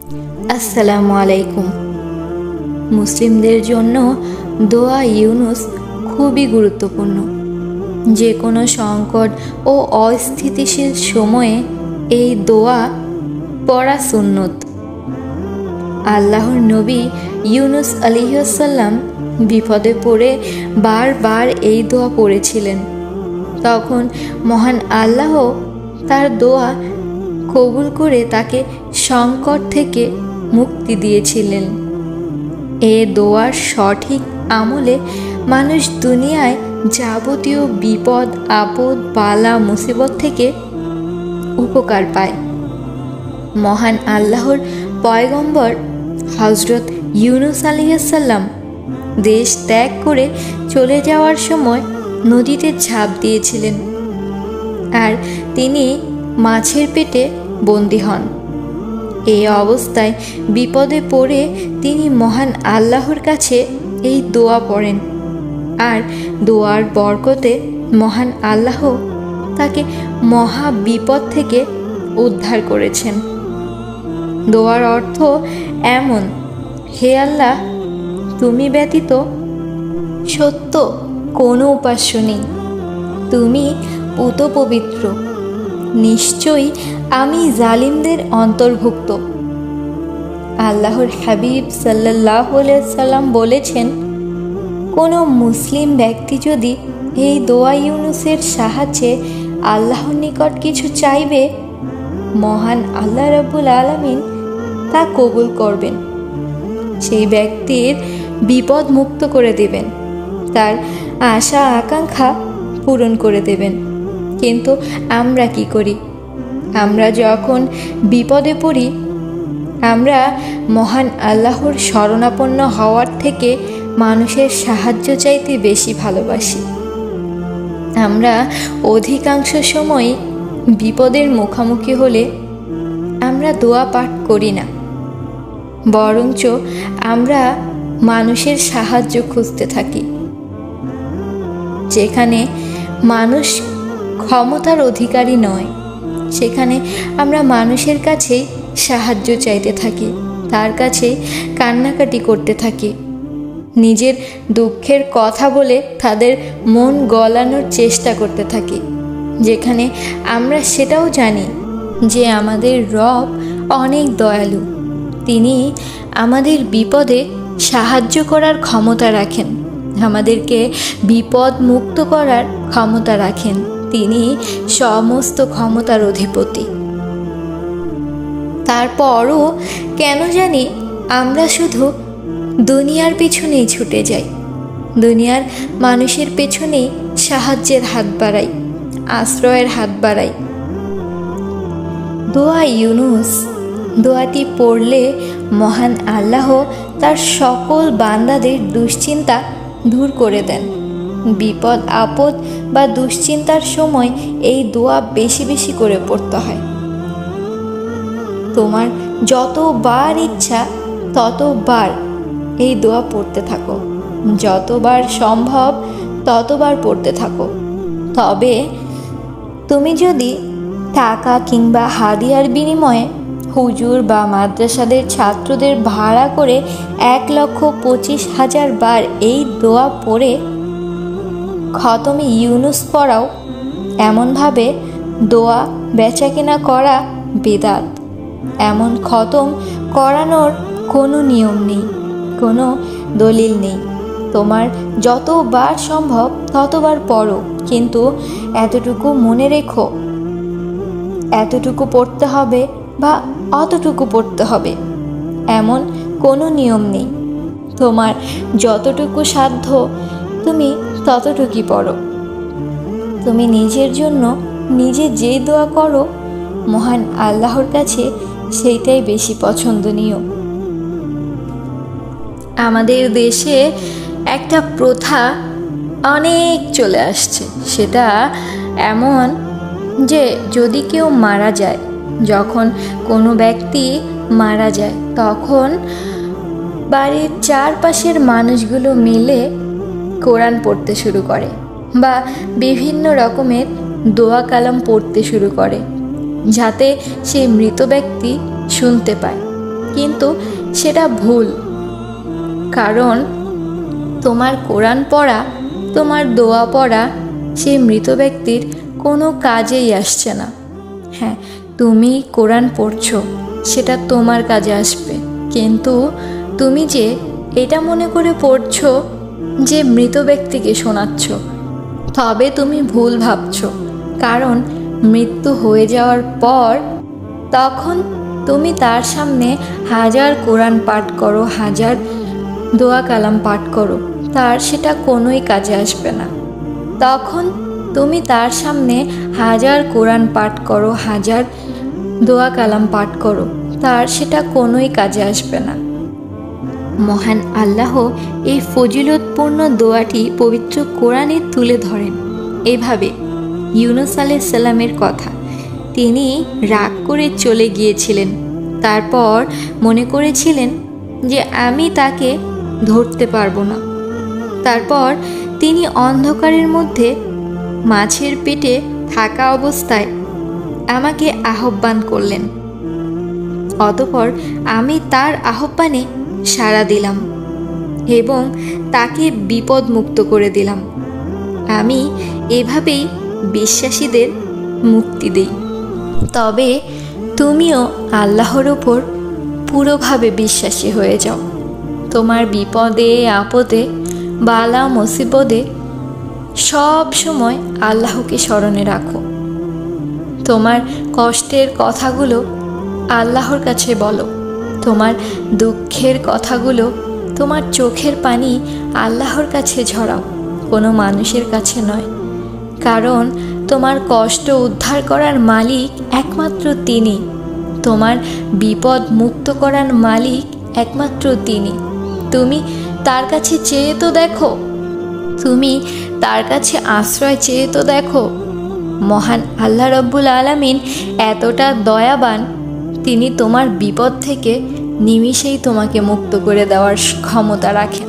আসসালামু আলাইকুম। মুসলিমদের জন্য দোয়া ইউনুস খুবই গুরুত্বপূর্ণ। যে কোনো সংকট ও অস্থিতিশীল সময়ে এই দোয়া পড়া সুন্নত। আল্লাহর নবী ইউনুস আলাইহিসসালাম বিপদে পড়ে বারবার এই দোয়া পড়েছিলেন। তখন মহান আল্লাহ তার দোয়া কবুল করে তাকে সংকট থেকে মুক্তি দিয়েছিলেন। এ দোয়ার সঠিক আমলে মানুষ দুনিয়ায় যাবতীয় বিপদ আপদ বালা মুসিবত থেকে উপকার পায়। মহান আল্লাহর পয়গম্বর হজরত ইউনুস আলাইহিসসালাম দেশ ত্যাগ করে চলে যাওয়ার সময় নদীতে ঝাঁপ দিয়েছিলেন, আর তিনি মাছের পেটে বন্দী হন। এই অবস্থায় বিপদে পড়ে তিনি মহান আল্লাহর কাছে এই দোয়া পড়েন, আর দোয়ার বরকতে মহান আল্লাহ তাকে মহা বিপদ থেকে উদ্ধার করেছেন। দোয়ার অর্থ এমন: হে আল্লাহ, তুমি ব্যতীত সত্য কোনো উপাস্য নেই, তুমি পুত পবিত্র, নিশ্চয়ই আমি জালিমদের অন্তর্ভুক্ত। আল্লাহর হাবিব সাল্লাল্লাহু আলাইহি সাল্লাম বলেছেন, কোনো মুসলিম ব্যক্তি যদি এই দোয়া ইউনুসের সাহায্যে আল্লাহর নিকট কিছু চাইবে, মহান আল্লাহ রাব্বুল আলামিন তা কবুল করবেন, সেই ব্যক্তির বিপদ মুক্ত করে দেবেন, তার আশা আকাঙ্ক্ষা পূরণ করে দেবেন। কিন্তু আমরা কি করি? আমরা যখন বিপদে পড়ি, আমরা মহান আল্লাহর শরণাপন্ন হওয়ার থেকে মানুষের সাহায্য চাইতে বেশি ভালোবাসি। আমরা অধিকাংশ সময় বিপদের মুখোমুখি হলে আমরা দোয়া পাঠ করি না, বরঞ্চ আমরা মানুষের সাহায্য খুঁজতে থাকি। যেখানে মানুষ ক্ষমতার অধিকারী নয়, সেখানে আমরা মানুষের কাছেই সাহায্য চাইতে থাকি, তার কাছে কান্নাকাটি করতে থাকি, নিজের দুঃখের কথা বলে তাদের মন গলানোর চেষ্টা করতে থাকি, যেখানে আমরা সেটাও জানি যে আমাদের রব অনেক দয়ালু, তিনি আমাদের বিপদে সাহায্য করার ক্ষমতা রাখেন, আমাদেরকে বিপদ মুক্ত করার ক্ষমতা রাখেন। তিনি সমস্ত ক্ষমতার অধিপতি। তারপরও কেন জানি আমরা শুধু দুনিয়ার পেছনেই ছুটে যাই, দুনিয়ার মানুষের পেছনেই সাহায্যের হাত বাড়াই, আশ্রয়ের হাত বাড়াই। দোয়া ইউনুস দোয়াটি পড়লে মহান আল্লাহ তার সকল বান্দাদের দুশ্চিন্তা দূর করে দেন। বিপদ আপদ বা দুশ্চিন্তার সময় এই দোয়া বেশি বেশি করে পড়তে হয়। তোমার যতবার ইচ্ছা ততবার এই দোয়া পড়তে থাকো, যতবার সম্ভব ততবার পড়তে থাকো। তবে তুমি যদি টাকা কিংবা হাদিয়ার বিনিময়ে হুজুর বা মাদ্রাসাদের ছাত্রদের ভাড়া করে 1,25,000 বার এই দোয়া পড়ে খতমে ইউনুস পড়াও, এমনভাবে দোয়া বেচাকেনা করা বিদআত। এমন খতম করানোর কোনো নিয়ম নেই, কোনো দলিল নেই। তোমার যতবার সম্ভব ততবার পড়ো, কিন্তু এতটুকু মনে রেখো, এতটুকু পড়তে হবে বা অতটুকু পড়তে হবে এমন কোনো নিয়ম নেই। তোমার যতটুকু সাধ্য তুমি ততটুকুই পড়ো। তুমি নিজের জন্য নিজে যেই দোয়া করো, মহান আল্লাহর কাছে সেইটাই বেশি পছন্দনীয়। আমাদের দেশে একটা প্রথা অনেক চলে আসছে, সেটা এমন যে যদি কেউ মারা যায়, যখন কোনো ব্যক্তি মারা যায়, তখন বাড়ির চারপাশের মানুষগুলো মিলে কোরআন পড়তে শুরু করে বা বিভিন্ন রকমের দোয়া কালাম পড়তে শুরু করে, যাতে সেই মৃত ব্যক্তি শুনতে পায়। কিন্তু সেটা ভুল। কারণ তোমার কোরআন পড়া, তোমার দোয়া পড়া সেই মৃত ব্যক্তির কোনো কাজেই আসছে না। হ্যাঁ, তুমি কোরআন পড়ছো, সেটা তোমার কাজে আসবে, কিন্তু তুমি যে এটা মনে করে পড়ছো যে মৃত ব্যক্তিকে শোনাচ্ছ, তবে তুমি ভুল ভাবছো। কারণ মৃত্যু হয়ে যাওয়ার পর তখন তুমি তার সামনে হাজার কোরআন পাঠ করো, হাজার দোয়া কালাম পাঠ করো, তার সেটা কোনোই কাজে আসবে না। তখন তুমি তার সামনে হাজার কোরআন পাঠ করো, হাজার দোয়া কালাম পাঠ করো, তার সেটা কোনোই কাজে আসবে না। মহান আল্লাহ এই ফজিলতপূর্ণ দোয়াটি পবিত্র কোরআনে তুলে ধরেন এভাবে। ইউনুস আলাইহিস সালামের কথা, তিনি রাগ করে চলে গিয়েছিলেন। তারপর মনে করেছিলেন যে আমি তাকে ধরতে পারবো না। তারপর তিনি অন্ধকারের মধ্যে মাছের পেটে থাকা অবস্থায় আমাকে আহ্বান করলেন। অতঃপর আমি তার আহ্বানে সাড়া দিলাম এবং তাকে বিপদমুক্ত করে দিলাম। আমি এভাবেই বিশ্বাসীদের মুক্তি দেই। তবে তুমিও আল্লাহর ওপর পুরোভাবে বিশ্বাসী হয়ে যাও। তোমার বিপদে আপদে বালা মুসিবতে সব সময় আল্লাহকে স্মরণে রাখো। তোমার কষ্টের কথাগুলো আল্লাহর কাছে বলো। তোমার দুঃখের কথাগুলো, তোমার চোখের পানি আল্লাহর কাছে ঝরাও, কোনো মানুষের কাছে নয়। কারণ তোমার কষ্ট উদ্ধার করার মালিক একমাত্র তিনি। তোমার বিপদ মুক্ত করার মালিক একমাত্র তিনি। তুমি তার কাছে চেয়ে তো দেখো, তুমি তার কাছে আশ্রয় চেয়ে তো দেখো। মহান আল্লাহ রব্বুল আলামিন এতটা দয়াবান, তিনি তোমার বিপদ থেকে নিমিষেই তোমাকে মুক্ত করে দেওয়ার ক্ষমতা রাখেন।